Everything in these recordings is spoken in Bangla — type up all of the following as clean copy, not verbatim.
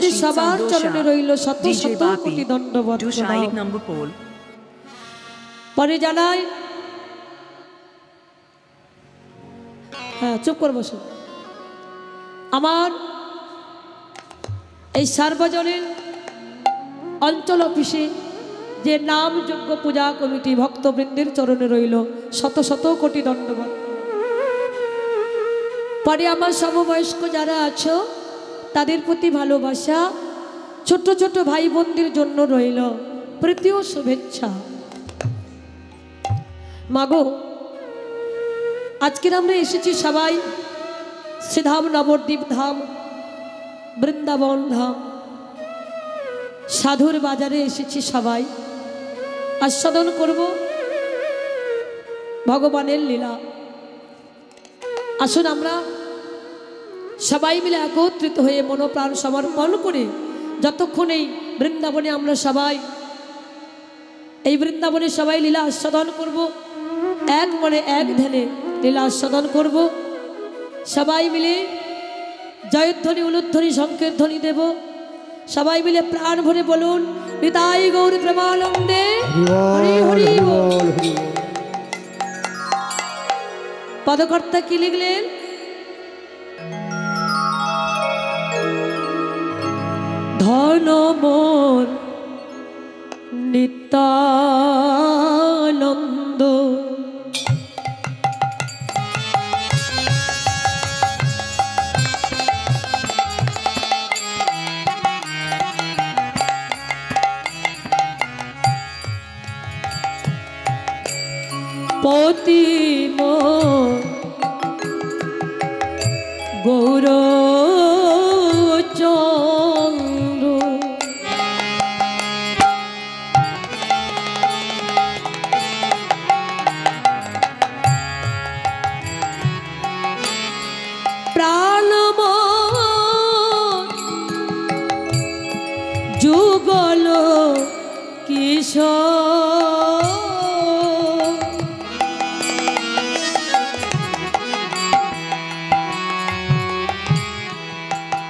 তোমাদের সবার চরণে রইল শত শত কোটি দণ্ডবত পরে জানাই। হ্যাঁ, চুপ করে বসো। আমার এই সার্বজনীন অঞ্চল অফিসে যে নামযোগ্য পূজা কমিটি ভক্তবৃন্দের চরণে রইল শত শত কোটি দণ্ডবত। পরে আমার সমবয়স্ক যারা আছো তাদের প্রতি ভালোবাসা, ছোট ছোট ভাই বোনদের জন্য রইল প্রীতি ও শুভেচ্ছা। মাগো, আজকের আমরা এসেছি সবাই শ্রীধাম নবদ্বীপ ধাম, বৃন্দাবন ধাম, সাধুর বাজারে এসেছি সবাই আস্বাদন করব ভগবানের লীলা। আসুন আমরা সবাই মিলে একত্রিত হয়ে মনোপ্রাণ সমর্পণ করে যতক্ষণ এই বৃন্দাবনে আমরা সবাই এই বৃন্দাবনে সবাই লীলা আস্বাদন করব, এক মনে এক ধ্যানে লীলা আস্বাদন করব। সবাই মিলে জয়ধ্বনি উলুধ্বনি শঙ্খের ধ্বনি দেব। সবাই মিলে প্রাণ ভরে বলুন নিতাই গৌর প্রেমানন্দে হরি হরি বল। পদকর্তা কি লিখলেন? ধন মোর নিত্যানন্দ পতি মোর গৌর চন্দ্র প্রাণ যুগল কিশোর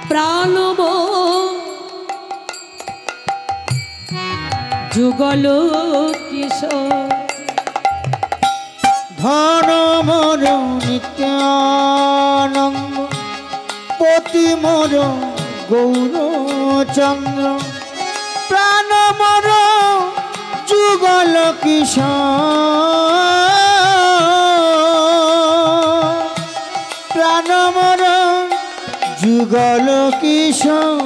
প্রাণব যুগল কিশোর ধন মোর নিত্যানন্দ পতি মোর গৌরচন্দ্র প্রাণ মোর যুগল কিশোর প্রাণ মোর যুগল কিশোর।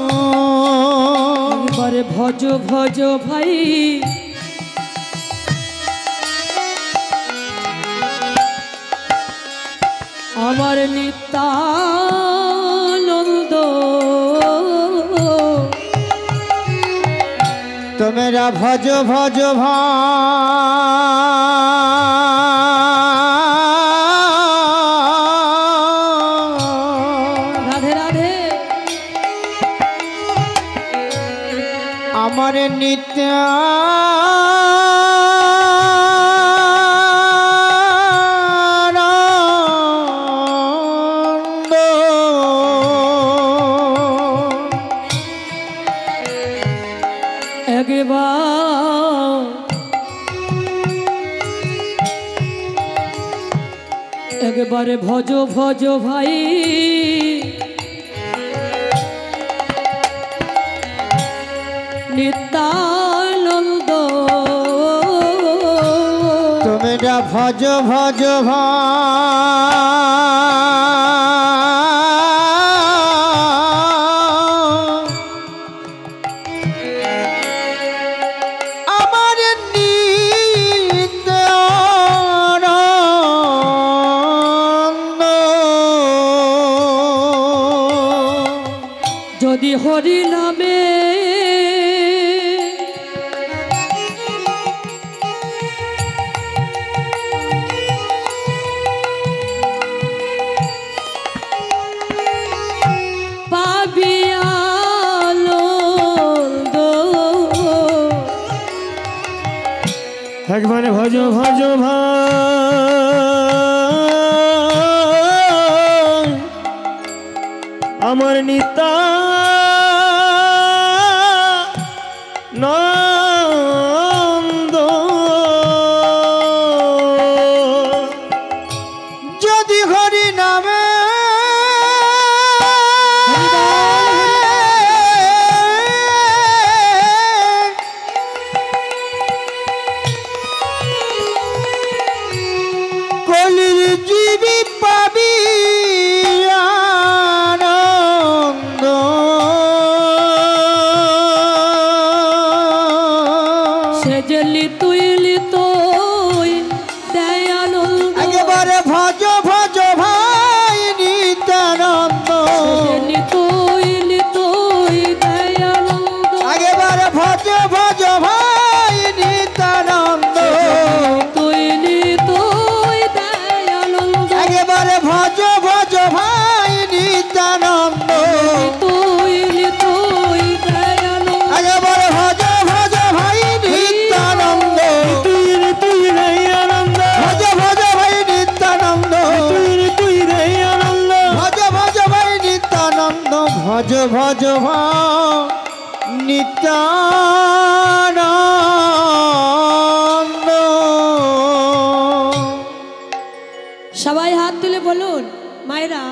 এবারে ভজ ভজ ভাই আমার নিত্যানন্দ তোমরা ভজ ভজ রাধে রাধে আমার নিত্য একবারে ভজ ভজ ভাই নিত্যানন্দ তোমরা ভজ ভজ আমার নিত্যানন্দ যদি হরি নামে একবারে ভজ ভজ আমার নিত্যানন্দ ভজ নিত্যানন্দ। সবাই হাত তুলে বলুন, মায়েরা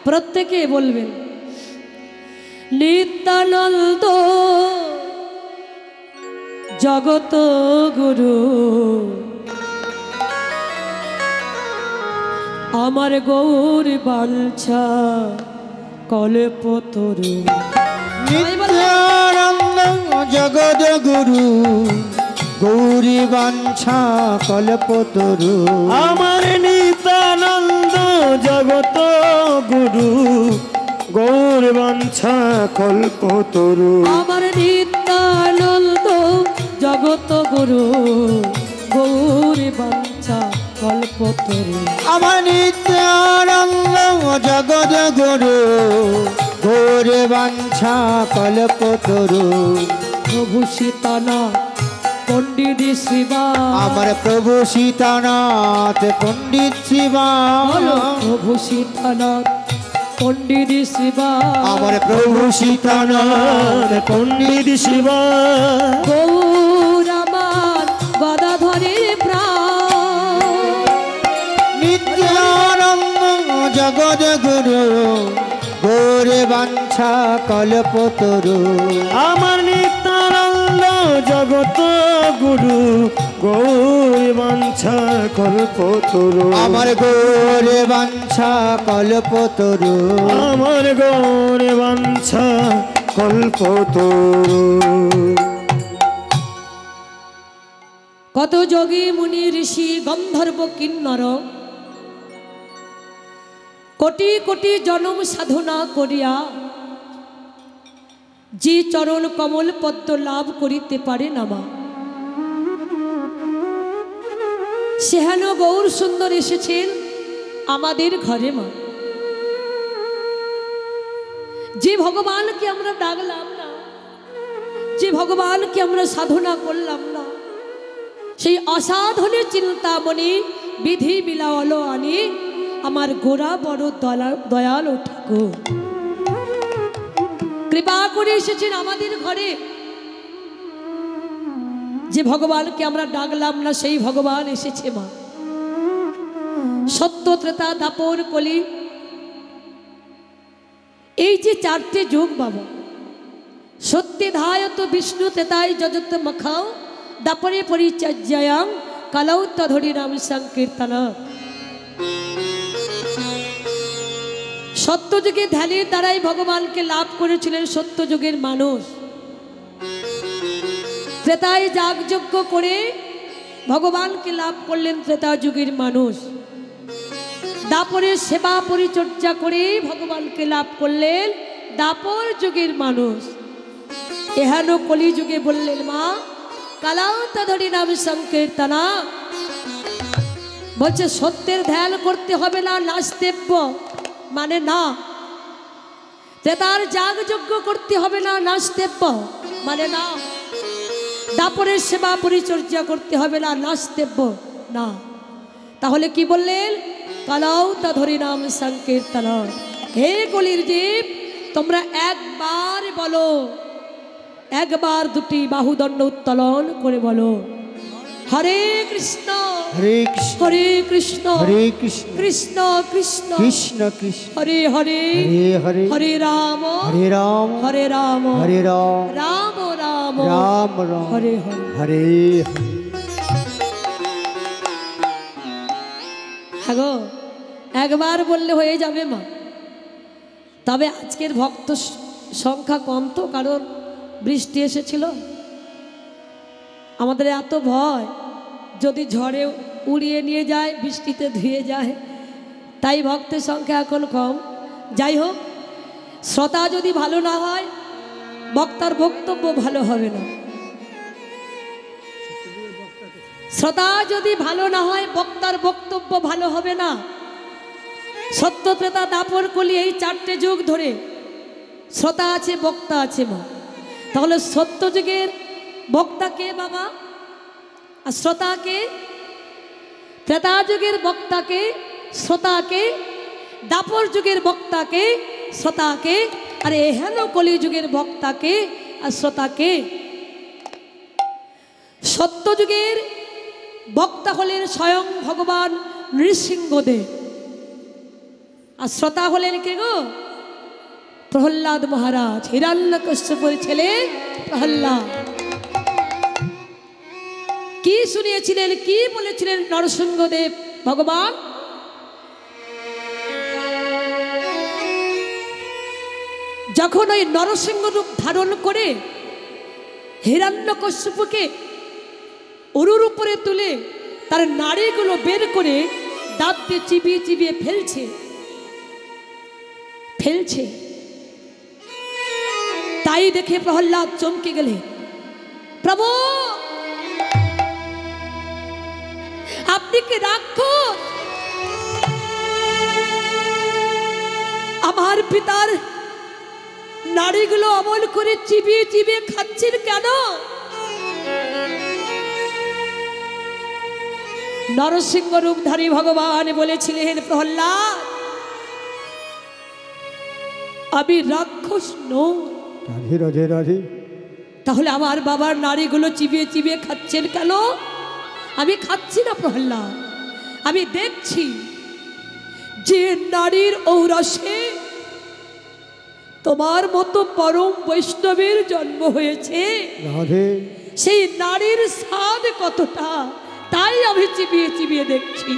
প্রত্যেকে বলবেন নিত্যানন্দ জগত গুরু আমার গৌর বাঞ্ছা কল্পতরু। নিত্যানন্দ জগদ গুরু গৌরী বাঞ্ছা কল্পতরু। আমার নিত্যানন্দ জগত গুরু গৌর বাঞ্ছা কল্পতরু। আমার নিত্যানন্দ জগত গুরু গৌর বাঞ্ছা কল্পতরু। আমার নিত্যানন্দ জগদ গুরু গৌর বাঞ্ছা কল্পতরু। প্রভু সীতানাথ পণ্ডিত শিবা, আমার প্রভু সীতানাথ পণ্ডিত শিবা। প্রভু সীতানাথ পণ্ডিত শিবা, আমার প্রভু সীতানাথ পণ্ডিত শিবা। গৌর আমার গদাধরের প্রাণ। নিত্যানন্দ জগদ গুরু গৌর বাঞ্ছা কল্পতরু। আমার নিত্যানন্দ জগত গুরু গৌর বাঞ্ছা কল্পতরু। আমার গৌর বাঞ্ছা কল্পতরু। আমার গৌর বাঞ্ছা কল্পতরু। কত যোগী মুনি ঋষি গন্ধর্ব কিন্নর কোটি কোটি জনম সাধনা করিয়া যে চরণ কমল পদ্ম লাভ করিতে পারে না মা, সেহেন গৌর সুন্দর এসেছেন আমাদের ঘরে মা। যে ভগবানকে আমরা ডাকলাম না, যে ভগবানকে আমরা সাধনা করলাম না, সেই অসাধনের চিন্তামণি বিধি বিলাওয়াল আনি আমার গোরা বড় দয়াল ঠাকুর কৃপা করে এসেছেন আমাদের ঘরে। যে ভগবানকে আমরা ডাকলাম না সেই ভগবান এসেছে মা। সত্য ত্রেতা দাপর কলি এই যে চারটে যুগ বাবা, সত্যি ধায়ত বিষ্ণু তেতাই যজত মখাও দাপরে পরিচর্যায়াং কালৌ তধরি নাম সংকীর্তন। সত্যযুগে ধ্যানের দ্বারাই ভগবানকে লাভ করেছিলেন সত্যযুগের মানুষ। ত্রেতায় যাগযজ্ঞ করে ভগবানকে লাভ করলেন ত্রেতা যুগের মানুষ। দাপরে সেবা পরিচর্যা করে ভগবানকে লাভ করলেন দাপর যুগের মানুষ। এহেন কলিযুগে বললেন মা কালাও তধরি নাম সংকীর্তনা, বলছে সত্যের ধ্যান করতে হবে না নাস্তেব্য মানে না, ত্রেতার যাগযজ্ঞ করতে হবে না নাস্তেব্য মানে না, দাপরের সেবা পরিচর্যা করতে হবে না নাস্তেব্য না। তাহলে কি বললেন? কালাও তধরি নাম সংকীর্তন। হে কলির জীব, তোমরা একবার বলো, একবার দুটি বাহুদণ্ড উত্তোলন করে বলো হরে কৃষ্ণ হরে কৃষ্ণ হরে কৃষ্ণ হরে কৃষ্ণ কৃষ্ণ কৃষ্ণ কৃষ্ণ কৃষ্ণ হরে হরে হরে হরে হরে রাম হরে রাম হরে রাম হরে রাম রাম রাম রাম রাম হরে হরে। হরে হ্যাঁ গো, একবার বললে হয়ে যাবে মা। তবে আজকের ভক্ত সংখ্যা কম তো, কারণ বৃষ্টি এসেছিল। আমাদের এত ভয় যদি ঝড়ে উড়িয়ে নিয়ে যায়, বৃষ্টিতে ধুয়ে যায়, তাই ভক্তের সংখ্যা এখন কম। যাই হোক, শ্রোতা যদি ভালো না হয় বক্তার বক্তব্য ভালো হবে না। শ্রোতা যদি ভালো না হয় বক্তার বক্তব্য ভালো হবে না। সত্য ত্রেতা দাপর কলি এই চারটে যুগ ধরে শ্রোতা আছে বক্তা আছে মা। তাহলে সত্য যুগের বক্তা কে বাবা আর শ্রোতা কে? ত্রেতা যুগের বক্তাকে, শ্রোতাকে, দাপর যুগের বক্তাকে, শ্রোতাকে, আর এহেন কলিযুগের বক্তাকে আর শ্রোতাকে। সত্যযুগের বক্তা হলেন স্বয়ং ভগবান নৃসিংহদেব, আর শ্রোতা হলেন কে গো? প্রহ্লাদ মহারাজ, হিরণ্যকশ্যপুর ছেলে প্রহ্লাদ। কি শুনিয়েছিলেন, কি বলেছিলেন নরসিংহদেব ভগবান? যখন ওই নরসিংহ রূপ ধারণ করে হিরণ্যকশ্যপুকে উরুর উপরে তুলে তার নাড়িগুলো বের করে দাঁত দিয়ে চিবিয়ে চিবিয়ে ফেলছে, তাই দেখে প্রহ্লাদ চমকে গেলে, প্রভু আপনি কি রাক্ষস? আমার পিতার নাড়িগুলো অমল করে চিবিয়ে চিবিয়ে খাচ্ছেন কেন? নরসিংহ রূপধারী ভগবান বলেছিলেন, প্রহ্লাদ আমি রাক্ষস নই। রাধে রাধে রাধে। তাহলে আমার বাবার নাড়িগুলো চিবিয়ে চিবিয়ে খাচ্ছেন কেন? আমি খাচ্ছি না প্রহ্লাদ, আমি দেখছি যে নারীর ঔরসে তোমার মতো পরম বৈষ্ণবের জন্ম হয়েছে, সেই নারীর স্বাদ কতটা, তাই আমি চিবিয়ে চিবিয়ে দেখছি।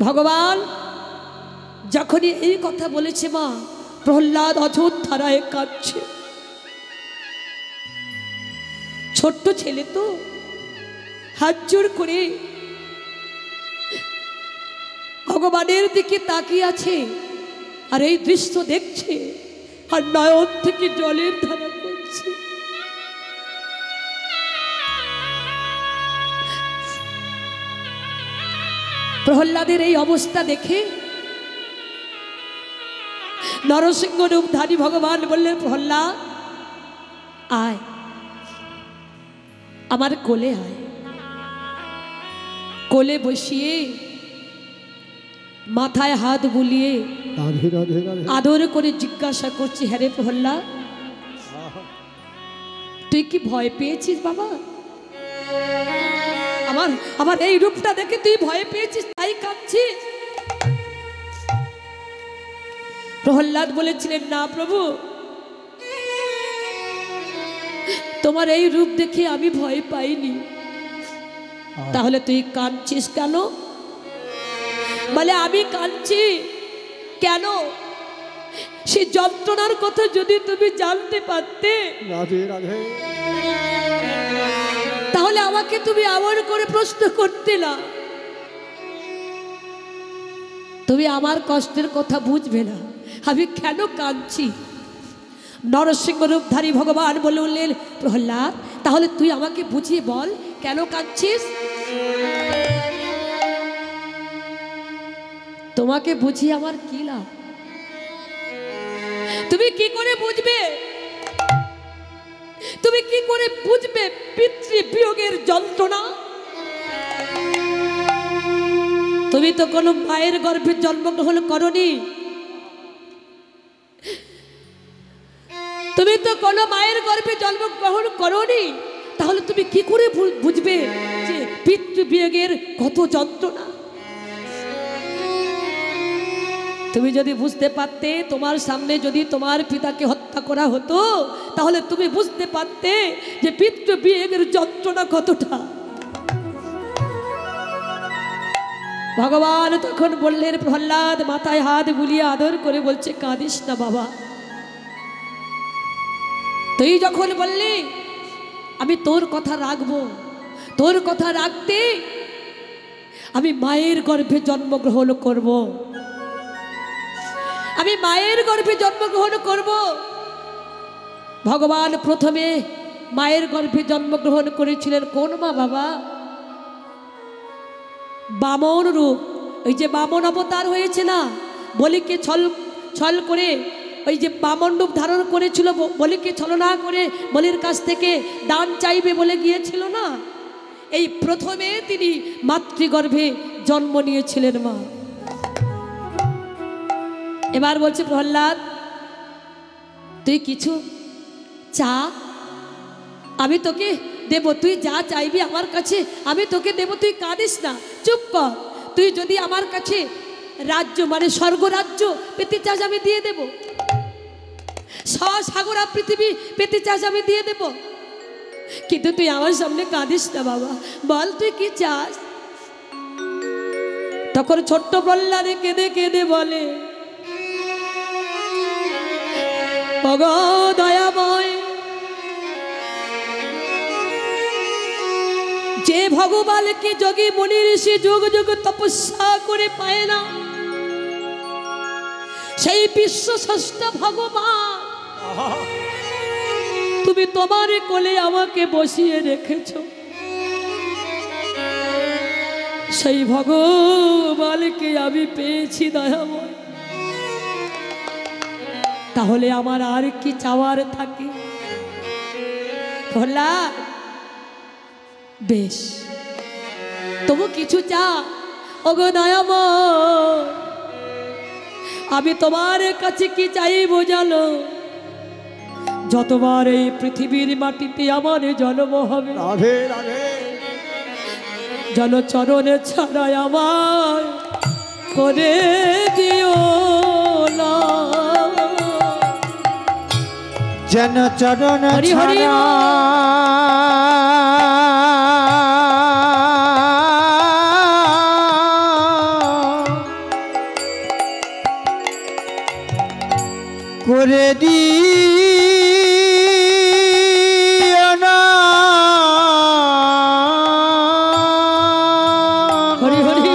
ভগবান যখনই এই কথা বলেছে মা, প্রহ্লাদ অঝোর ধারায় কাঁদছে। ছোট্ট ছেলে তো হাত জোর করে ভগবানের দিকে তাকিয়ে আছে, আর এই দৃশ্য দেখছে, আর নয়ন থেকে জলের ধারা পড়ছে। প্রহ্লাদের এই অবস্থা দেখে নরসিংহ রূপধারী ভগবান বললেন, প্রহ্লাদ আয়, আমার কোলে আয়। কোলে বসিয়ে মাথায় হাত বুলিয়ে আদর করে জিজ্ঞাসা করছি, হ্যাঁ রে প্রহ্লাদ, তুই কি ভয় পেয়েছিস বাবা? আমার এই রূপটা দেখে তুই ভয় পেয়েছিস, তাই কাঁদছিস? প্রহ্লাদ বলেছিলেন, না প্রভু, তোমার এই রূপ দেখে আমি ভয় পাইনি। তাহলে তুই কাঁদছিস কেন? বলে আমি কাঁদছি কেন, সে যন্ত্রণার কথা যদি তুমি জানতে পারতে, তাহলে আমাকে তুমি আবার করে প্রশ্ন করতে না। তুমি আমার কষ্টের কথা বুঝবে না, আমি কেন কাঁদছি। নরসিংহ রূপধারী ভগবান বলে উঠলেন, প্রহ্লাদ তাহলে তুই আমাকে বুঝিয়ে বল কেন কাঁদছিস? তোমাকে বুঝিয়ে আমার কি লাভ? তুমি কি করে বুঝবে, তুমি কি করে বুঝবে পিতৃ বিয়োগের যন্ত্রণা? তুমি তো কোনো মায়ের গর্ভে জন্মগ্রহণ করনি, তুমি তো কোনো মায়ের গর্ভে জন্মগ্রহণ করনি, তাহলে তুমি কি করে বুঝবে যে পিতৃ বিয়োগের কত যন্ত্রণা? তুমি যদি বুঝতে পারতে, তোমার সামনে যদি তোমার পিতাকে হত্যা করা হতো, তাহলে তুমি বুঝতে পারতে যে পিতৃ বিয়োগের যন্ত্রণা কতটা। ভগবান তখন বললেন, প্রহ্লাদ মাথায় হাত বুলিয়ে আদর করে বলছে, কাঁদিস না বাবা। তুই যখন বললি আমি তোর কথা রাখবো, তোর কথা রাখতে আমি মায়ের গর্ভে জন্মগ্রহণ করব, আমি মায়ের গর্ভে জন্মগ্রহণ করব। ভগবান প্রথমে মায়ের গর্ভে জন্মগ্রহণ করেছিলেন কোন মা বাবা? বামন রূপ, ওই যে বামন অবতার হয়েছে না, বলিকে ছল করে ওই যে বামন রূপ ধারণ করেছিল, বলিকে ছলনা করে বলির কাছ থেকে দান চাইবে বলে গিয়েছিল না, এই প্রথমে তিনি মাতৃগর্ভে জন্ম নিয়েছিলেন মা। এবার বলছে প্রহ্লাদ তুই কিছু চা, আমি তোকে দেব, তুই যা চাইবি আমার কাছে আমি তোকে দেব, তুই কাঁদিস না, চুপ কর। তুই যদি আমার কাছে রাজ্য মানে স্বর্গরাজ্য পেতে চাস আমি দিয়ে দেব, সাগরা পৃথিবী পেতে চাস আমি দিয়ে দেব, কিন্তু তুই আমার সামনে কাঁদিস না বাবা, বল তুই কি চাস। তখন ছোট্ট প্রহ্লাদে কেঁদে কেঁদে বলে ওগো দয়াময়, যে ভগবানকে যোগী মুনি ঋষি যুগ যুগ তপস্যা করে পায় না, সেই বিশ্ব স্রষ্টা ভগবান তুমি তোমার কোলে আমাকে বসিয়ে রেখেছ, সেই ভগবানকে আমি পেয়েছি দয়াময়, তাহলে আমার আর কি চাওয়ার থাকে। প্রহ্লাদ বেশ তবু কিছু চা, ওগো দয়াময় আমি তোমার কাছে কি চাইবো জানো, যতবার এই পৃথিবীর মাটিতে আমার জন্ম হবে রাধে রাধে জনচরণে ছাড়াই আমার করে দিও না, যেন চরণ হরি হরি ছাড়া করে দিও না, হরি হরি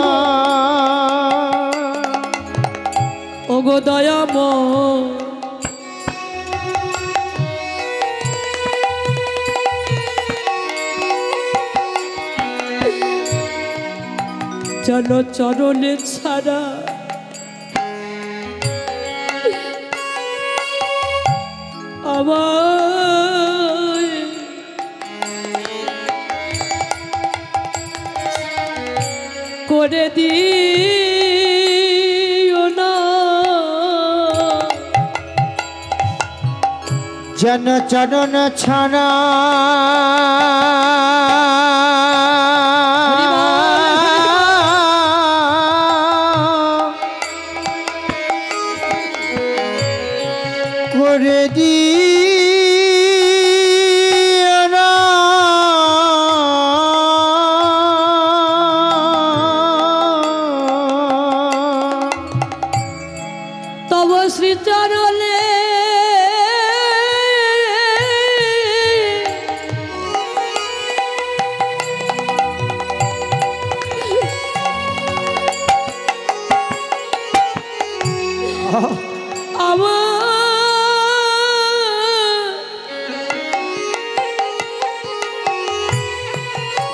ওগো দয়াময় জনচরণে ছাড়া আমায় করে দিও না, যেন চরণ ছাড়া করে দিও না, তব শ্রীচরণে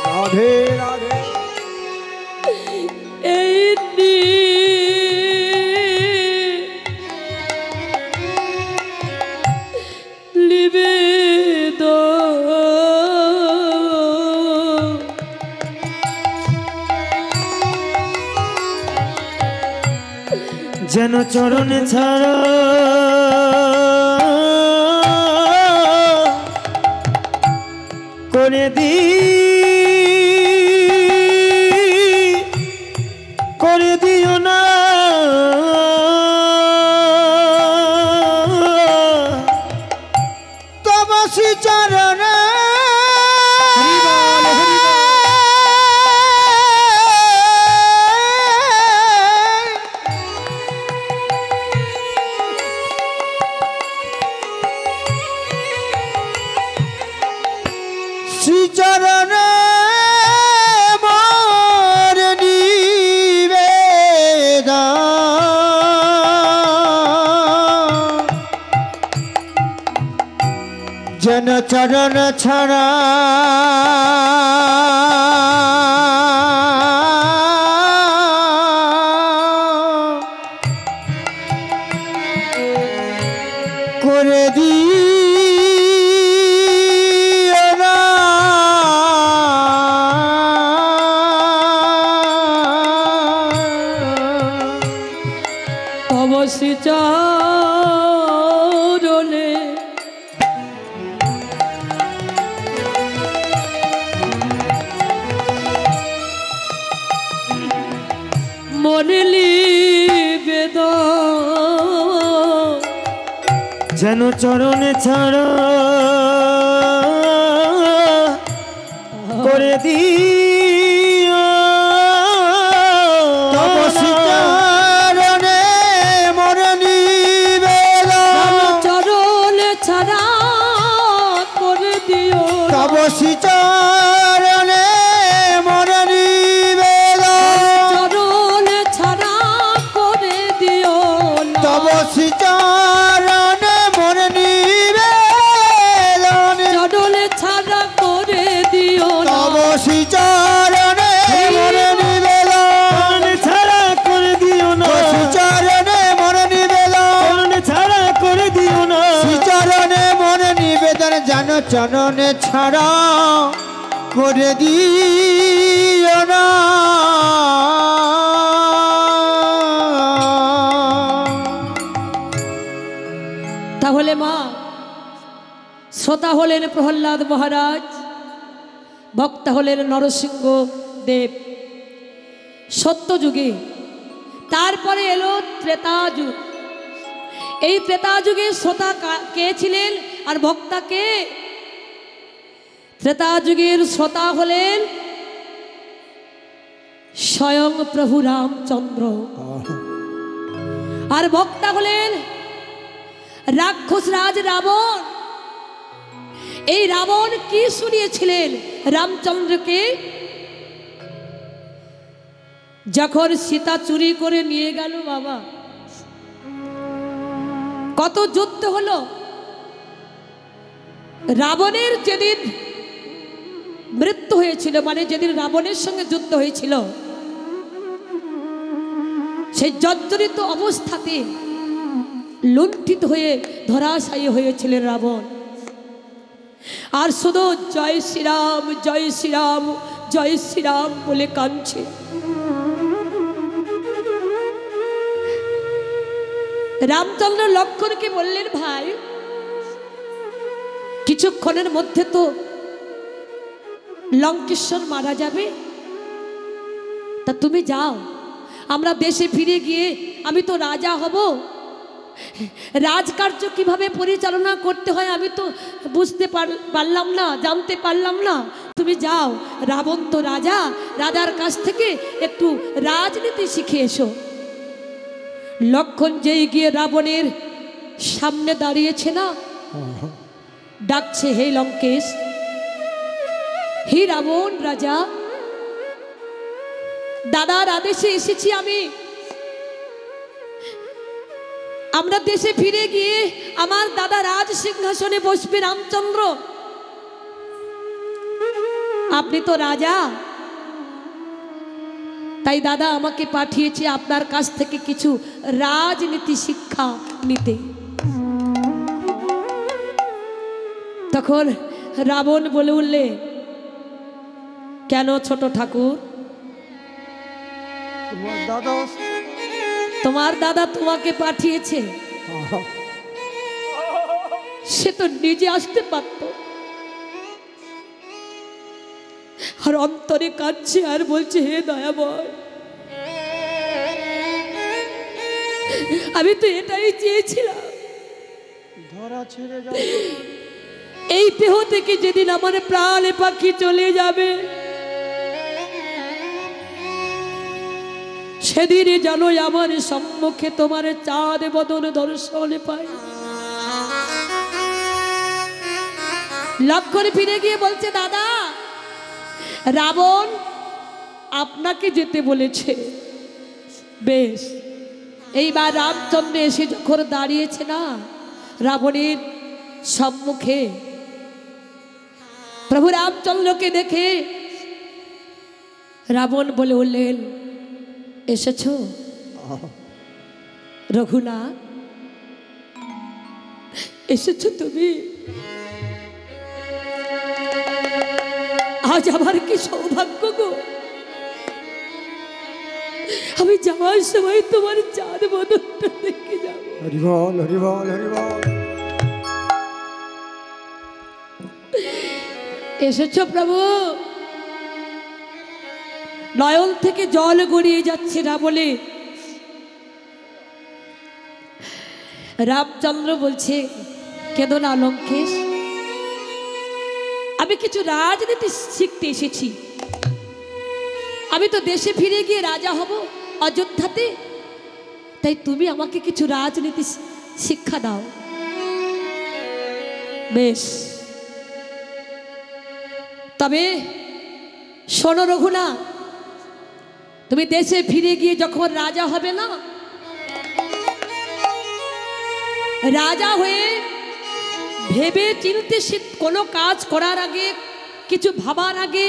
রাধে রাধে এই নিবেদ যেন চরণে ছাড়া করে দিও না, তব শ্রী চরণে শ্রীচরণে মোর নিবেদন, যেন চরণ ছাড়া করে দিও না, তব শ্রীচরণে মনে নিবেদন যেন চরণে ছাড়া করে দিও তপসিতারণে মনে নিবেদন চরণে ছাড়া করে দিও তপসিতারণে মনে নিবেদন চরণে ছাড়া করে দিও তপসিতারণে মনে নিবেদন চরণে ছাড়া করে দিও তপসিতারণে মনে নিবেদন ছাড়া করে দিও না তপসিতারণে মনে নিবেদন ছাড়া করে দিও না চরণে মনে নিবেদন যেন চরণে ছাড়া করে দিও না তাহলে মা শ্রোতা হলেন প্রহ্লাদ মহারাজ, বক্তা হলেন নরসিংহ দেব সত্যযুগে। তারপরে এলো ত্রেতা যুগ। এই ত্রেতা যুগে শ্রোতা কে ছিলেন আর বক্তা কে? ত্রেতা যুগের শ্রোতা হলেন স্বয়ং প্রভু রামচন্দ্র, আর বক্তা হলেন রাক্ষস রাজ রাবণ। এই রাবণ কি শুনিয়েছিলেন রামচন্দ্রকে? যখন সীতা চুরি করে নিয়ে গেল বাবা, কত যুদ্ধ হলো। রাবণের যেদিন মৃত্যু হয়েছিল, মানে যেদিন রাবণের সঙ্গে যুদ্ধ হয়েছিল, সেই জর্জরিত অবস্থাতে লুণ্ঠিত হয়ে ধরাশায়ী হয়েছিলেন রাবণ। আর শুধু জয় শ্রীরাম জয় শ্রীরাম জয় শ্রীরাম বলে কাঁদছে। রামচন্দ্র লক্ষ্মণকে বললেন, ভাই কিছুক্ষণের মধ্যে তো লঙ্কেশ্বর মারা যাবে, তা তুমি যাও, আমরা দেশে ফিরে গিয়ে আমি তো রাজা হব, রাজকার্য কিভাবে পরিচালনা করতে হয় আমি তো বুঝতে পারলাম না, জানতে পারলাম না। তুমি যাও, রাবণ তো রাজা, রাজার কাছ থেকে একটু রাজনীতি শিখে এসো। লক্ষ্মণ যেই গিয়ে রাবণের সামনে দাঁড়িয়েছে না, ডাকছে, হে লঙ্কেশ, হে রাবণ রাজা, দাদার আদেশে এসেছি আমি। আমরা দেশে ফিরে গিয়ে আমার দাদা রাজ সিংহাসনে বসবে রামচন্দ্র। আপনি তো রাজা, তাই দাদা আমাকে পাঠিয়েছে আপনার কাছ থেকে কিছু রাজনীতি শিক্ষা নিতে। তখন রাবণ বলে উঠলে, কেন ছোট ঠাকুর, তোমার দাদা তোমাকে পাঠিয়েছে, সে তো নিজে আসতে পারত। আর অন্তরে কাঁদছে আর বলছে, হে দয়াময়, আমি তো এটাই চেয়েছিলাম, ধরা ছেড়ে যাবে, এই দেহ থেকে যেদিন আমার প্রাণ পাখি চলে যাবে, সেদিন জানো আমার সম্মুখে তোমার চাঁদ বদন দর্শন পাই। লক্ষ্মণ ফিরে গিয়ে বলছে, দাদা রাবণ আপনাকে যেতে বলেছে। বেশ, এইবার রামচন্দ্র এসে যখন দাঁড়িয়েছে না রাবণের সম্মুখে, প্রভু রামচন্দ্রকে দেখে রাবণ বলে উঠলেন, এসেছো রঘুনাথ, এসেছো তুমি? আজ আমার কি সৌভাগ্য গো, আমি যাওয়ার সময় তোমার চাঁদ বদনটা দেখে যাব। হরি বল হরি বল হরি বল। এসেছো প্রভু? নয়ন থেকে জল গড়িয়ে যাচ্ছে না বলে রামচন্দ্র বলছে, কেঁদো না লঙ্কেশ, আমি কিছু রাজনীতি শিখতে এসেছি। আমি তো দেশে ফিরে গিয়ে রাজা হব অযোধ্যাতে, তাই তুমি আমাকে কিছু রাজনীতি শিক্ষা দাও। বেশ, তবে শোনো রঘুনাথ, তুমি দেশে ফিরে গিয়ে যখন রাজা হবে না, রাজা হয়ে ভেবে চিনতে কোনো কাজ করার আগে, কিছু ভাবার আগে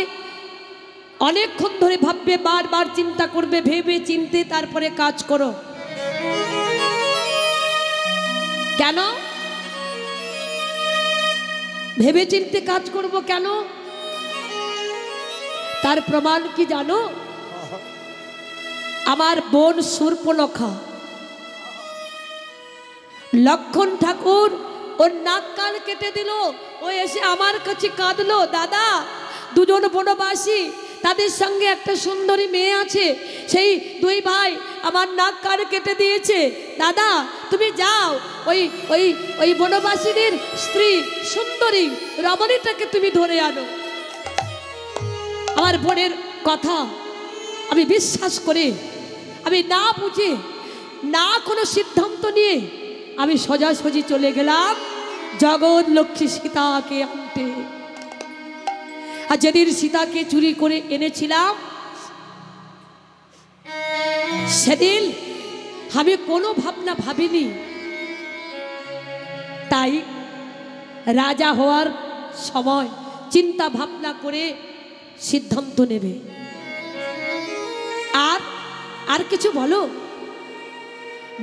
অনেকক্ষণ ধরে ভাববে, বারবার চিন্তা করবে, ভেবে চিনতে তারপরে কাজ করো। কেন ভেবে চিনতে কাজ করব? কেন? তার প্রমাণ কি জানো? আমার বোন শূর্পণখা, লক্ষণ ঠাকুর ওর নাক কান কেটে দিল, ও এসে আমার কাছে কাঁদলো, দাদা দুজন বনবাসী, তাদের সঙ্গে একটা সুন্দরী মেয়ে আছে, সেই দুই ভাই আমার নাক কান কেটে দিয়েছে, দাদা তুমি যাও ওই ওই ওই বনবাসীদের স্ত্রী সুন্দরী রমণীটাকে তুমি ধরে আনো। আমার বোনের কথা আমি বিশ্বাস করে, আমি না বুঝে, না কোনো সিদ্ধান্ত নিয়ে আমি সোজাসুজি চলে গেলাম জগৎ লক্ষ্মী সীতাকে আনতে। আর যেদিন সীতাকে চুরি করে এনেছিলাম, সেদিন আমি কোনো ভাবনা ভাবিনি তাই রাজা হওয়ার সময় চিন্তা ভাবনা করে সিদ্ধান্ত নেবে। আর আর কিছু বলো?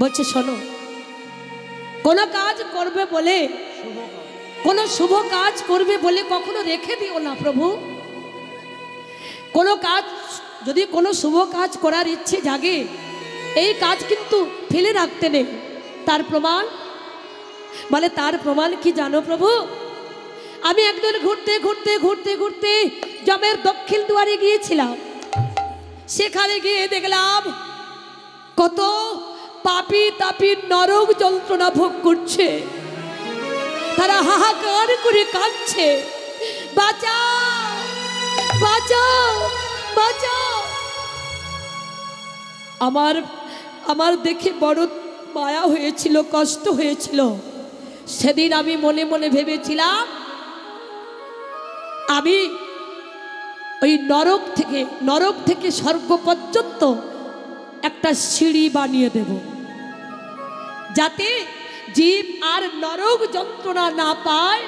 বলছে শোনো, কোনো কাজ করবে বলে, কোনো শুভ কাজ করবে বলে কখনো রেখে দিও না প্রভু। কোনো কাজ যদি কোনো শুভ কাজ করার ইচ্ছে জাগে, এই কাজ কিন্তু ফেলে রাখতে নেই। তার প্রমাণ বলে, তার প্রমাণ কি জানো প্রভু? আমি একদিন ঘুরতে ঘুরতে ঘুরতে ঘুরতে জমের দক্ষিণ দুয়ারে গিয়েছিলাম। সেখানে গিয়ে দেখলাম কত পাপী তাপী নরক যন্ত্রণা ভোগ করছে। তারা হাহাকার করে কাঁদছে, বাঁচাও বাঁচাও বাঁচাও। আমার দেখে বড় মায়া হয়েছিল, কষ্ট হয়েছিল। সেদিন আমি মনে মনে ভেবেছিলাম, আমি ওই নরক থেকে স্বর্গ পর্যন্ত একটা সিঁড়ি বানিয়ে দেব, যাতে জীব আর নরক যন্ত্রণা না পায়,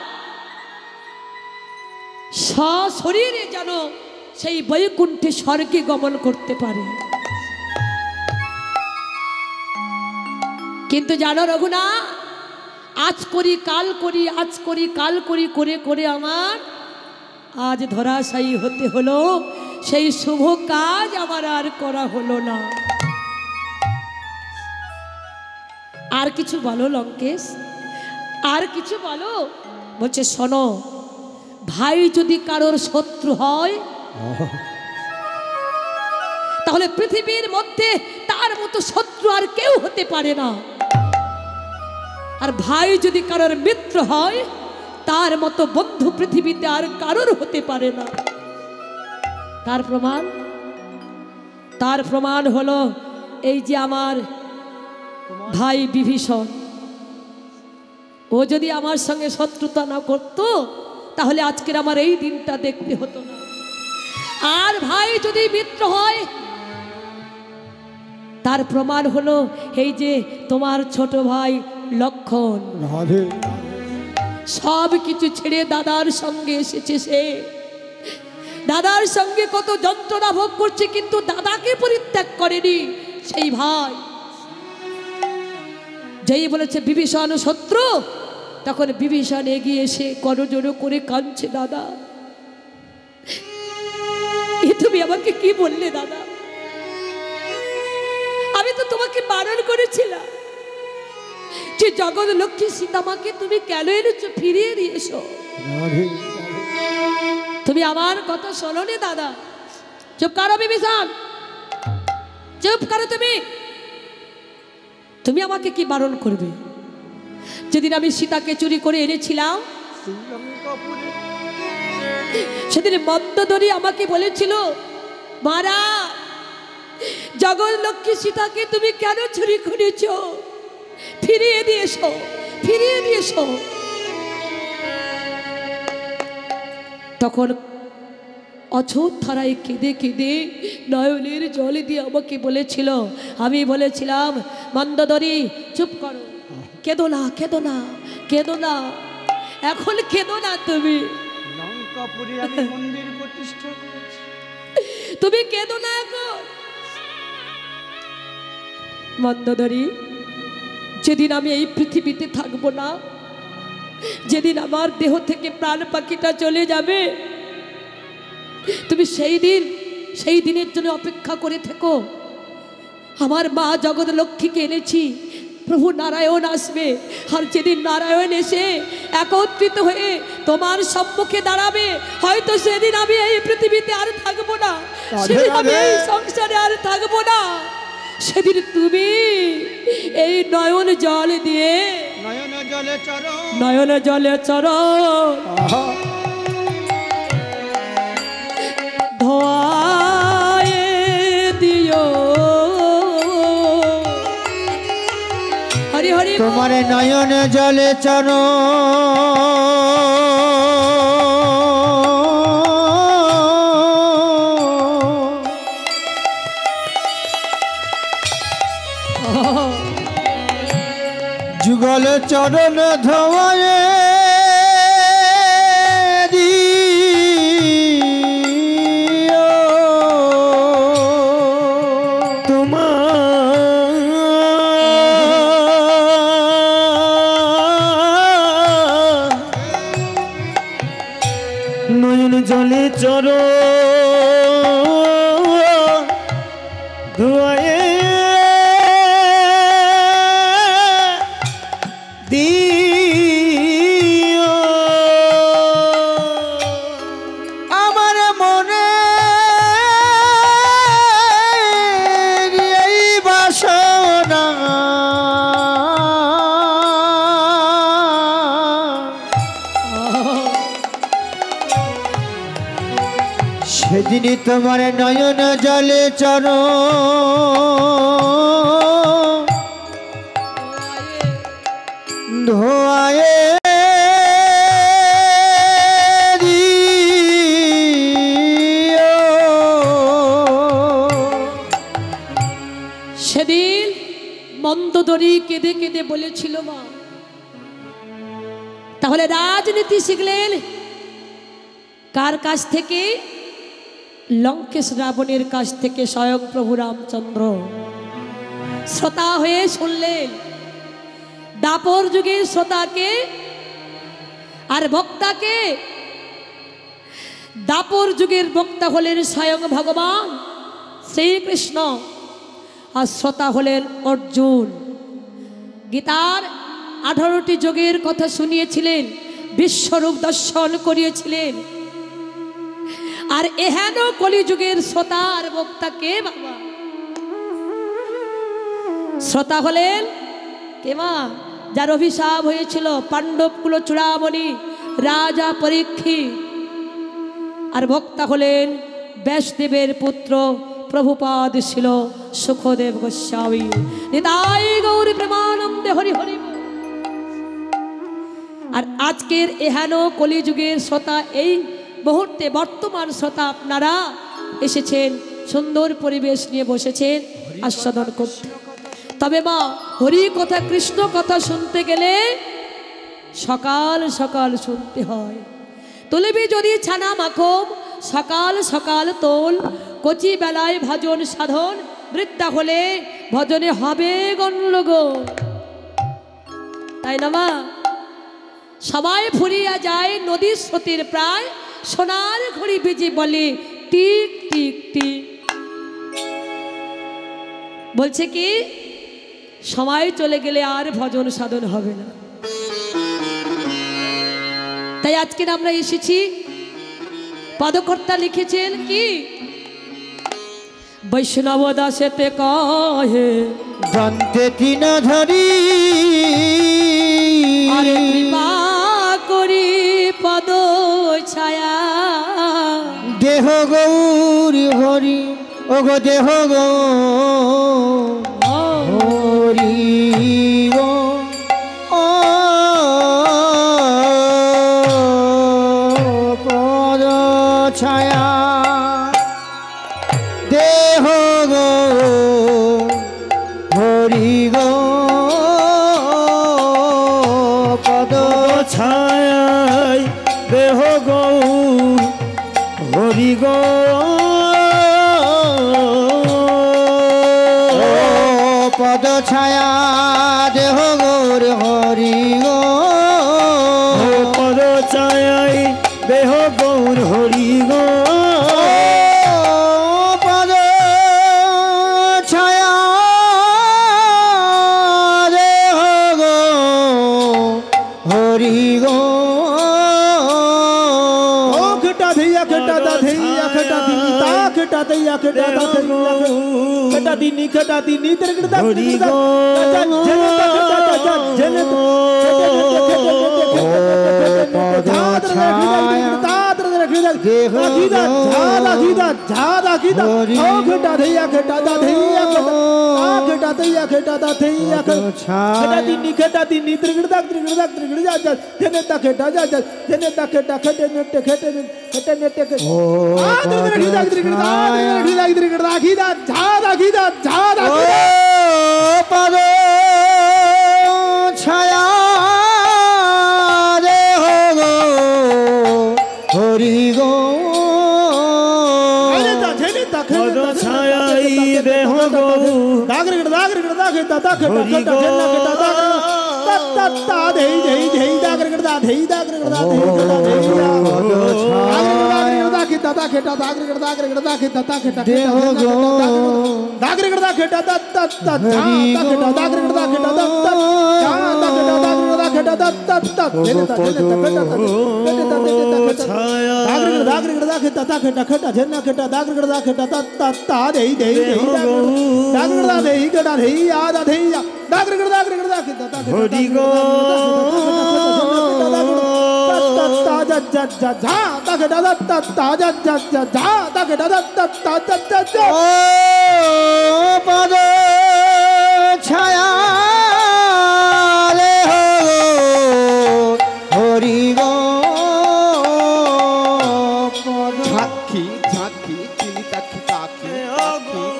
সশরীরে যেন সেই বৈকুণ্ঠে স্বর্গে গমন করতে পারে। কিন্তু জানো রঘুনাথ, আজ করি কাল করি, আজ করি কাল করি করে করে আমার আজ ধরাশায়ী হতে হলো। সেই শুভ কাজ আমার আর করা হলো না। আর কিছু বলো লঙ্কেশ, আর কিছু বলো? বলছে শোনো, ভাই যদি কারোর শত্রু হয়, তাহলে পৃথিবীর মধ্যে তার মতো শত্রু আর কেউ হতে পারে না। আর ভাই যদি কারোর মিত্র হয়, তার মতো বন্ধু পৃথিবীতে আর কারোর হতে পারে না। তার প্রমাণ হলো এই যে আমার ভাই বিভীষণ। ও যদি আমার সঙ্গে শত্রুতা না করত, তাহলে আজকের আমার এই দিনটা দেখতে হতো না। আর ভাই যদি মিত্র হয়, তার প্রমাণ হলো এই যে তোমার ছোট ভাই লক্ষণ, সব কিছু ছেড়ে দাদার সঙ্গে এসেছে। সে দাদার সঙ্গে কত যন্ত্রণা ভোগ করছে, কিন্তু দাদাকে পরিত্যাগ করেনি সেই ভাই। যেই বলেছে বিভীষণ শত্রু, তখন বিভীষণ এগিয়ে এসে করজোড়ো করে কাঁদছে, দাদা এ তুমি আমাকে কি বললে দাদা? আমি তো তোমাকে বারণ করেছিলাম, যে জগৎ লক্ষ্মী সীতামাকে তুমি কেন এনেছো, ফিরিয়ে দিয়েছো। রাধে তুমি আমার কথা শোনো নি দাদা। চুপ করো বিভীষণ, চুপ করো। তুমি আমাকে কি বারণ করবে? যেদিন আমি সীতাকে চুরি করে এনেছিলাম, লঙ্কাপুরে সেদিন মন্দোদরী আমাকে বলেছিল, মারা জগৎ লক্ষ্মী সীতাকে তুমি কেন চুরি করেছো, ফিরিয়ে দিয়েছো, ফিরিয়ে দিয়েছো। তখন অছোট ধারায় কেঁদে কেঁদে নয়নের জলে দিয়ে আমাকে বলেছিল, আমি বলেছিলাম মন্দোদরী চুপ করো, কেঁদো না, কেঁদো না, কেঁদো না, এখন কেঁদো না, তুমি লঙ্কাপুরে আমি মন্দির প্রতিষ্ঠা করেছি। তুমি কেঁদো না এখন। মন্দোদরী, যেদিন আমি এই পৃথিবীতে থাকবো না, যেদিন আমার দেহ থেকে প্রাণ পাখিটা চলে যাবে, তুমি সেই দিনের জন্য অপেক্ষা করে থেকো। আমার মা জগৎ লক্ষ্মীকে এনেছি, প্রভু নারায়ণ আসবে, আর যেদিন নারায়ণ এসে একত্রিত হয়ে তোমার সম্মুখে দাঁড়াবে, হয়তো সেদিন আমি এই পৃথিবীতে আর থাকবো না, সেদিন আমি এই সংসারে আর থাকবো না। সেদিন তুমি এই নয়ন জল দিয়ে, নয়ন জলে চরণ, নয়ন জলে চরণ আহা ধোয়ায়ে দিও। হরি হরি তোমার নয়ন জলে যুগল চরণ ধোয়ায়ে নয়ন জলে চরণ ধোয়ায়ে দিও। আমার মনে এই বাসনা সেদিনই তোমার নয়ন জলে চরণ ধোয়ায়ে দিও। সেদিন মন্দোদরী কেঁদে কেঁদে বলেছিল, মা তাহলে রাজনীতি শিখলেন কার কাছ থেকে? লঙ্কেশ রাবণের কাছ থেকে স্বয়ং প্রভু রামচন্দ্র। শ্রোতা হয়ে শুনলেন দাপর যুগের শ্রোতাকে আর বক্তাকে। দাপর যুগের বক্তা হলেন স্বয়ং ভগবান শ্রীকৃষ্ণ, আর শ্রোতা হলেন অর্জুন। গীতার 18টি যোগের কথা শুনিয়েছিলেন, বিশ্বরূপ দর্শন করিয়েছিলেন। আর এহেন কলিযুগের শ্রোতা আর বক্তা কে বাবা? শ্রোতা হলেন কে মা? যার অভিশাপ হয়েছিল পাণ্ডবকুল চূড়ামণি রাজা পরীক্ষিত। আর বক্তা হলেন ব্যাসদেবের পুত্র প্রভুপাদ ছিল সুখদেব গোস্বামী। নিতাই গৌর প্রেমানন্দে হরি হরি। আর আজকের এহেন কলিযুগের শ্রোতা, এই মুহূর্তে বর্তমান শ্রোতা আপনারা এসেছেন, সুন্দর পরিবেশ নিয়ে বসেছেন আস্বাদন করতে। তবে মা, হরি কথা কৃষ্ণ কথা শুনতে গেলে সকাল সকাল শুনতে হয়। তুলবি যদি ছানা মাখম সকাল সকাল তোল, কচি বেলায় ভজন সাধন, বৃদ্ধা হলে ভজনে হবে গণ্ডগোল। তাই না মা? সবাই ফুরিয়া যায় নদীর স্রোতের প্রায়, সোনার ঘড়ি বেজে বলে টিক টিক টিক। বলছে কি সময় চলে গেলে আর ভজন সাধন হবে না। তাই আজকে আমরা এসেছি, পদকর্তা লিখেছেন কি, বৈষ্ণব দাসেতে কহে দন্তে তিন ধরি আরে কৃপা করি পদ ছায়া দেহ গৌরী হরি ও গো দেহ গৌরী গো ও পদ ছায়া দেহ হরি গো পদ ছায় দেহ গৌর হরি গো পদ ছায়া দেহ গৌর হরি গো পদ ছায় দেহ গৌর হরি গো পদ ছায়া দেহ গো হরি গো खटा धैया खटा दा धैया खटा दी ता खटा धैया खटा दा खटा दी नी तरगड़ा हरि गो जन पद छाया देह छाया हरि गो पद छाया देह गो पद छाया हरि गो झांकी झांकी चिली ताकी ताकी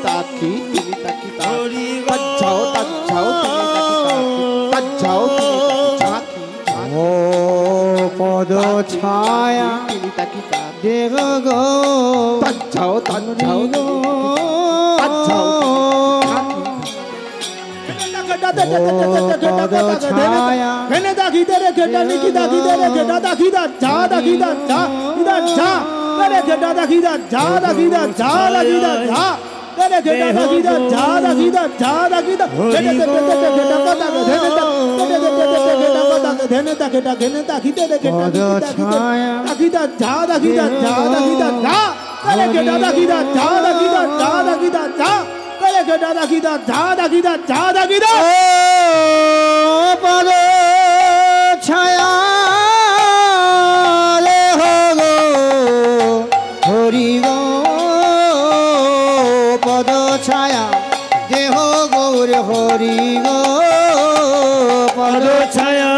ताकी चिली ताकी ताकी तज्जाओ तज्जाओ झांकी ओ पद छाया चिली ताकी ताकी देह गो तज्जाओ तज्जाओ पद छाया हरि गो पद छाया देह गौर हरि गो पद छाया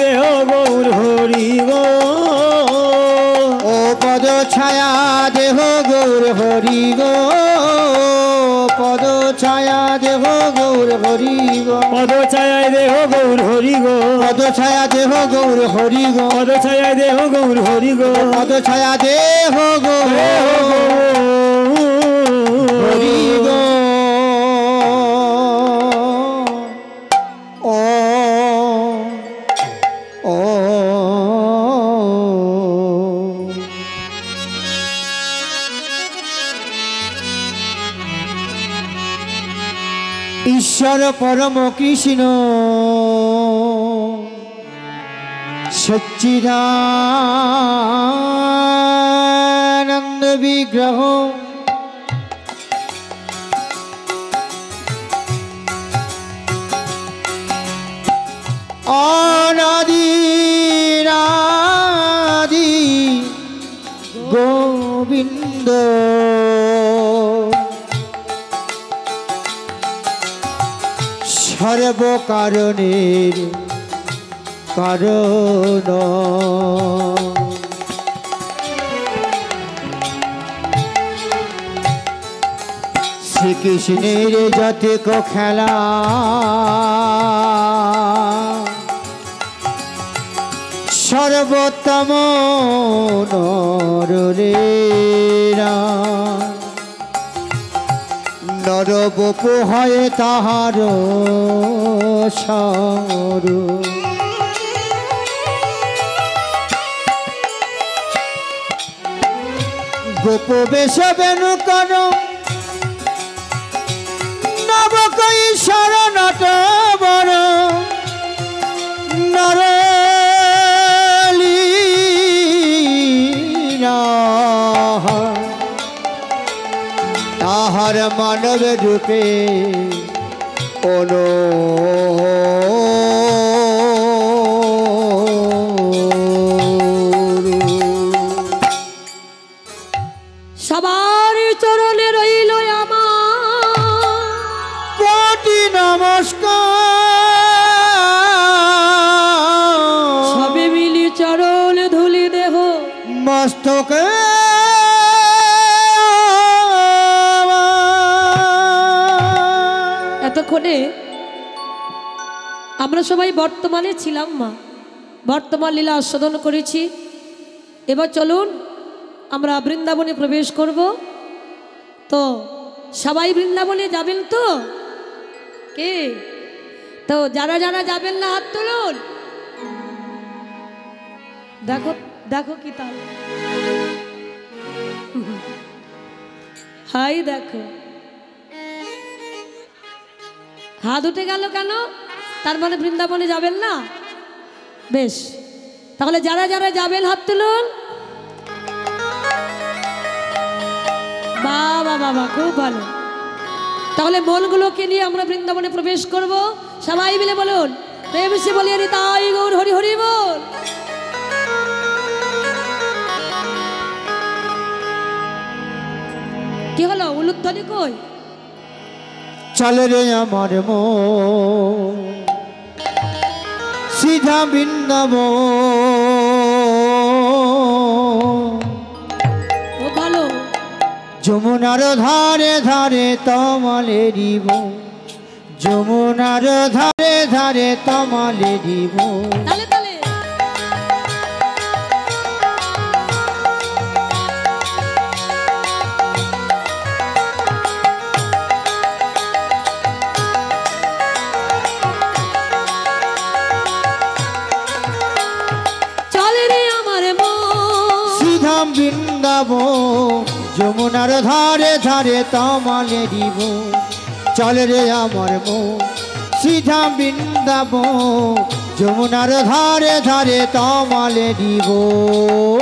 देह गौर हरि गो ओ पद छाया देह गौर हरि गो पद छाया देह गौर हरि गो पद छाया देह गौर हरि गो पद छाया देह गौर हरि गो पद छाया देह गौर हरि गो पद छाया देह गौर हरि गो ओ ओ ঈশ্বর পরম কৃষ্ণ সচ্চিদানন্দ বিগ্রহ অনাদি রাদি গোবিন্দ সর্বকারণের কারণ শ্রীকৃষ্ণের যত খেলা সর্বোত্তম নরেরা নরবপু হয় তাহার সর গোপ বেশ বেনু কর নবকই শরণট বড় নরলীলা তাহার মানব রূপে ওনো সবার চরণে রইল আমার কোটি নমস্কার সবে মিলি চরণ ধুলি দেহ মস্তকে এতক্ষণে আমরা সবাই বর্তমানে ছিলাম মা, বর্তমান লীলা আস্বাদন করেছি। এবার চলুন আমরা বৃন্দাবনে প্রবেশ করব। তো সবাই বৃন্দাবনে যাবেন তো? কে তো যারা যারা যাবেন না হাত তুলুন। দেখো দেখো কি তাল, হাই দেখো হাত উঠে গেল কেন? তার মানে বৃন্দাবনে যাবেন না? বেশ, তাহলে যারা যারা যাবেন হাত তুলুন। বাবা বাবা, খুব ভালো। তাহলে মনগুলোকে নিয়ে আমরা বৃন্দাবনে প্রবেশ করব। সবাই মিলে বলুন, প্রেম সে বলিয়ে রে তাই গৌর হরি হরি বল। কি হলো, উলুধ্বনি কই? চল রে আমার মন সিধা বৃন্দাবন, ও ভালো। যমুনার ধারে ধারে তমালেরি বন, যমুনার ধারে ধারে তমালেরি বন। তালে তালে বৃন্দাবন, যমুনার ধারে ধারে তমালেরি বন। চল রে আমার মন সিধা বৃন্দাবন, যমুনার ধারে ধারে তমালেরি বন।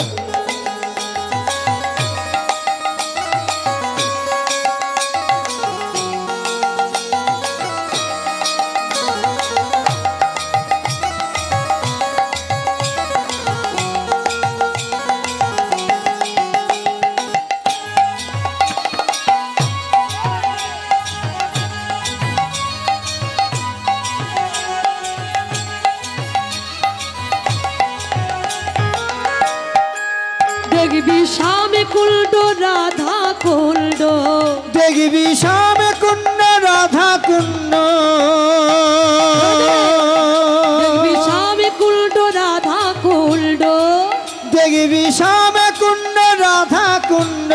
দেখবি শ্যামে কুণ্ড রাধা কুণ্ড, দেখবি শ্যামে কুণ্ড রাধা কুণ্ড, দেখবি শ্যামে কুণ্ড রাধা কুণ্ড, দেখবি শ্যামে কুণ্ড রাধা কুণ্ড।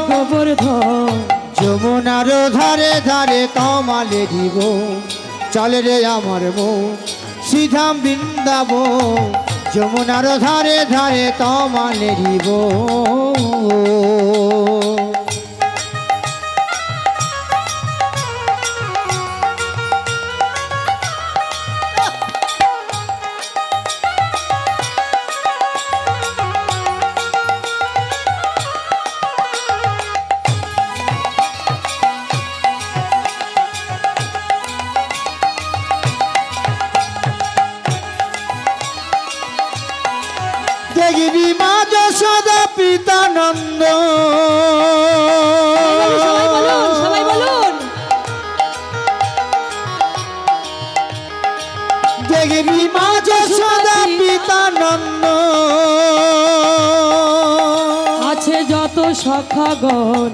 গোবর্ধন যমুনার ধারে ধারে তমালেরি বন। চল রে আমার মন সিধা বৃন্দাবন, যমুনার ধারে ধারে তমালেরি বন। দেখবি মা যশোদা পিতা নন্দ সবাই বলুন, সবাই বলুন। দেখবি মা যশোদা পিতা নন্দ আছে যত সখাগণ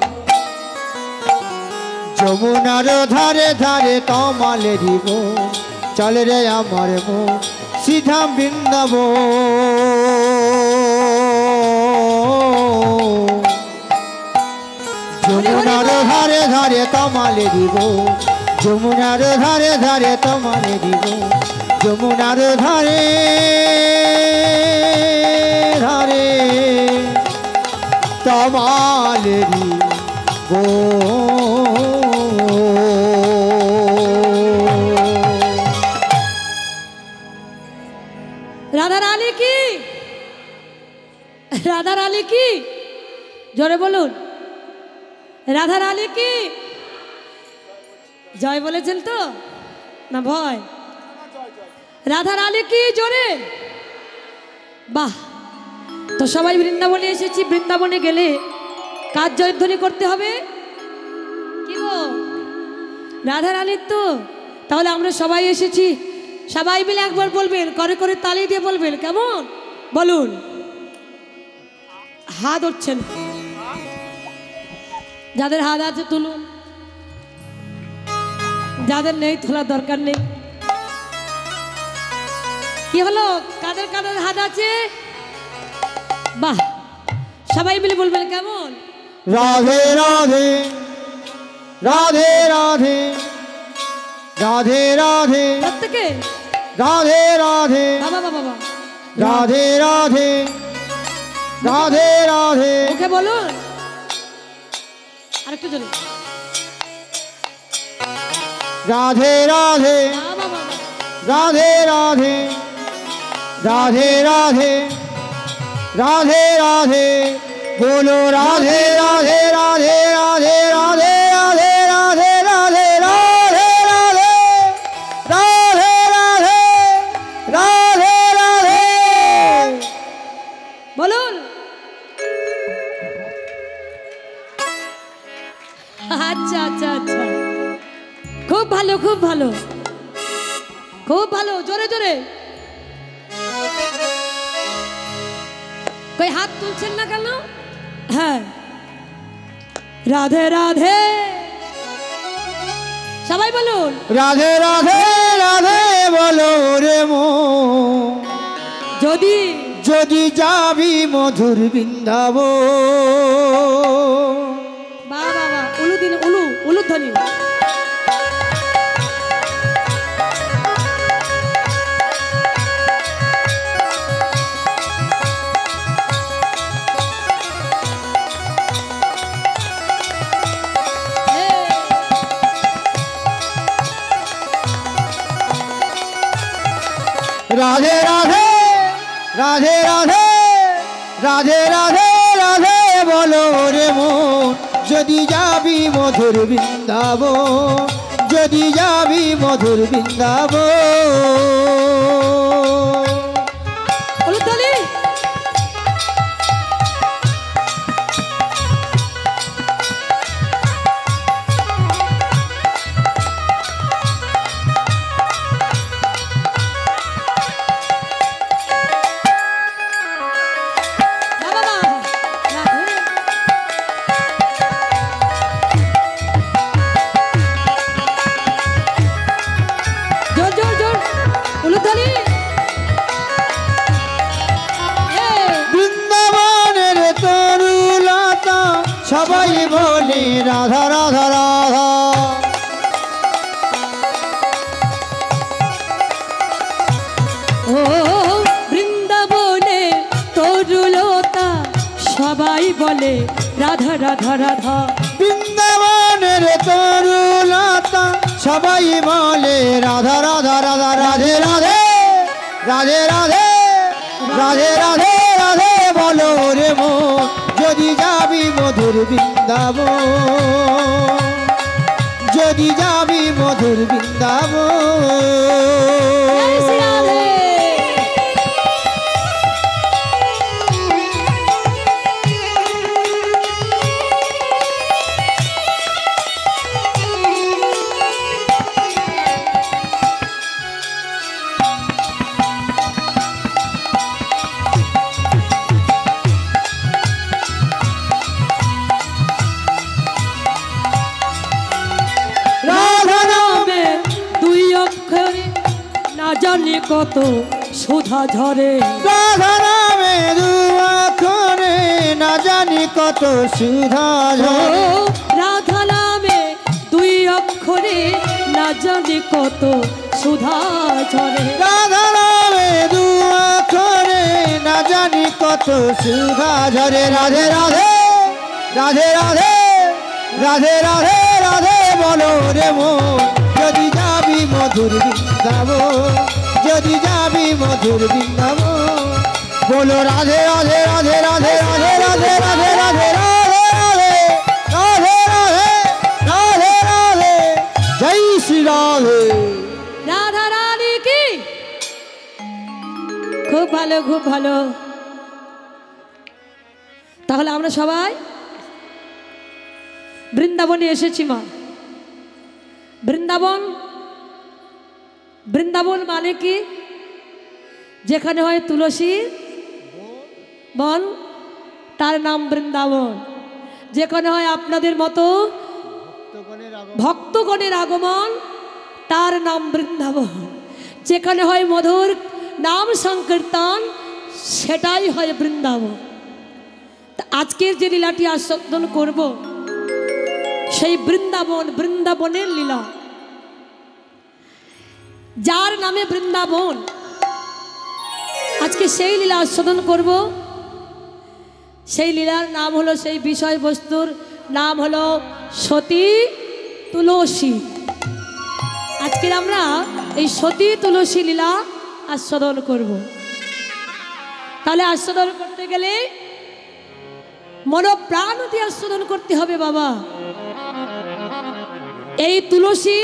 যমুনার ধারে ধারে তমালে দিব চলে রে আমার মন সিধা বৃন্দাব যমুনার ধারে ধারে তমালে দিব যমুনার ধারে ধারে তমালে দিব যমুনার ধারে ধারে তমালে দিব রাধা রানী কি, রাধা রানী কি, জোরে বলুন। রাধা রানী কি জয় বলেছেন তো না ভয়? রাধা রানী কি জোরে, বাহ। তো সবাই বৃন্দাবনে এসেছি, বৃন্দাবনে গেলে কার জয়ধ্বনি করতে হবে? কি গো, রাধা রানীর তো। তাহলে আমরা সবাই এসেছি, সবাই মিলে একবার বলবেন, করে করে তালি দিয়ে বলবেন, কেমন বলুন? হাত উঠছেন, যাদের হাত আছে তুলুন, যাদের নেই তোলার দরকার নেই। কি হলো, কাদের কাদের হাত আছে? বাহ, সবাই মিলে বলবেন, কেমন? রাধে রাধে রাধে রাধে রাধে রাধে প্রত্যেকে রাধে রাধে বাবা বাবা বাবা রাধে রাধে রাধে রাধে মুখে বলুন, আরেকটু জোরে। রাধে রাধে বাবা বাবা রাধে রাধে রাধে রাধে রাধে রাধে बोलो राधे राधे राधे राधे राधे राधे राधे राधे राधे राधे राधे राधे राधे বলুন। আচ্ছা আচ্ছা আচ্ছা, খুব ভালো খুব ভালো খুব ভালো, জোরে জোরে। কই হাত তুলছেন না কেন? হ্যাঁ, রাধে রাধে সবাই বলুন। राधे राधे राधे बोलो रे मो যদি যদি যাবি মধুর বৃন্দাবন বা বাবা উলু দিন, উলু উলু ধ্বনি। राधे राधे राधे राधे राधे राधे राधे बोलो रे मन যদি যাবি মধুর বৃন্দাবন যদি যাবি মধুর বৃন্দাবন উলু ধ্বনি। জোর জোর জোর উলু ধ্বনি। বৃন্দাবনের তরুলতা সবাই বলে রাধা রাধা রাধা ও বৃন্দাবনে তরুলতা সবাই বলে রাধা রাধা রাধা। বৃন্দাবনের তরুলতা সবাই বলে রাধা রাধা রাধা রাধে রাধে রাধে রাধে রাধে রাধে রাধে বলো রে মন যদি যাবি মধুর বৃন্দাবন যদি যাবি মধুর বৃন্দাবন জয় শ্রী রাধে। জানি কত সুধা ঝরে রাধা নামে দু অক্ষরে না জানি কত সুধা ঝরে রাধা নামে দুই অক্ষরে না জানি কত সুধা ঝরে রাধা নামে দু অক্ষরে না জানি কত সুধা ঝরে রাধে রাধে রাধে রাধে রাধে রাধে রাধে বলো রে মন যদি যাবি মধুর বৃন্দাবন যদি যাবি মধুর বৃন্দাবন বলো রাধে রাধে রাধে রাধে রাধে রাধে রাধে রাধে রাধে রাধে রাধে রাধে রাধে জয় শ্রী রাধে রাধা রানী কি খুব ভালো খুব ভালো। তাহলে আমরা সবাই বৃন্দাবনে এসেছি মা। বৃন্দাবন বৃন্দাবন মানে কি? যেখানে হয় তুলসীর বন তার নাম বৃন্দাবন। যেখানে হয় আপনাদের মতো ভক্তগণের আগমন তার নাম বৃন্দাবন। যেখানে হয় মধুর নাম সংকীর্তন সেটাই হয় বৃন্দাবন। আজকের যে লীলাটি আস্বাদন করব সেই বৃন্দাবন, বৃন্দাবনের লীলা। যার নামে বৃন্দাবন আজকে সেই লীলা আস্বাদন করব। সেই লীলার নাম হলো, সেই বিষয়বস্তুর নাম হলো সতী তুলসী। আজকের আমরা এই সতী তুলসী লীলা আস্বাদন করব। তাহলে আস্বাদন করতে গেলে মনোপ্রাণ দিয়ে আস্বাদন করতে হবে বাবা। এই তুলসী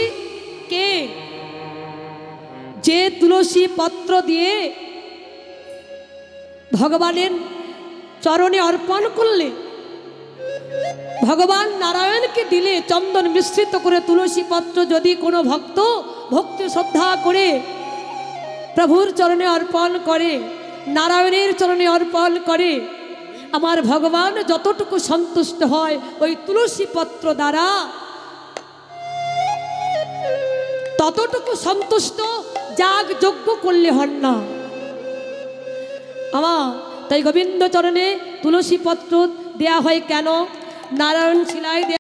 কে? যে তুলসী পত্র দিয়ে ভগবানের চরণে অর্পণ করলে, ভগবান নারায়ণকে দিলে, চন্দন মিশ্রিত করে তুলসী পত্র যদি কোনো ভক্ত ভক্তি শ্রদ্ধা করে প্রভুর চরণে অর্পণ করে, নারায়ণের চরণে অর্পণ করে, আমার ভগবান যতটুকু সন্তুষ্ট হয় ওই তুলসী পত্র দ্বারা ততটুকু সন্তুষ্ট যাগ যজ্ঞ করলে হন না আমার। তাই গোবিন্দ চরণে তুলসী পত্র দেয়া হয় কেন? নারায়ণ শিলায়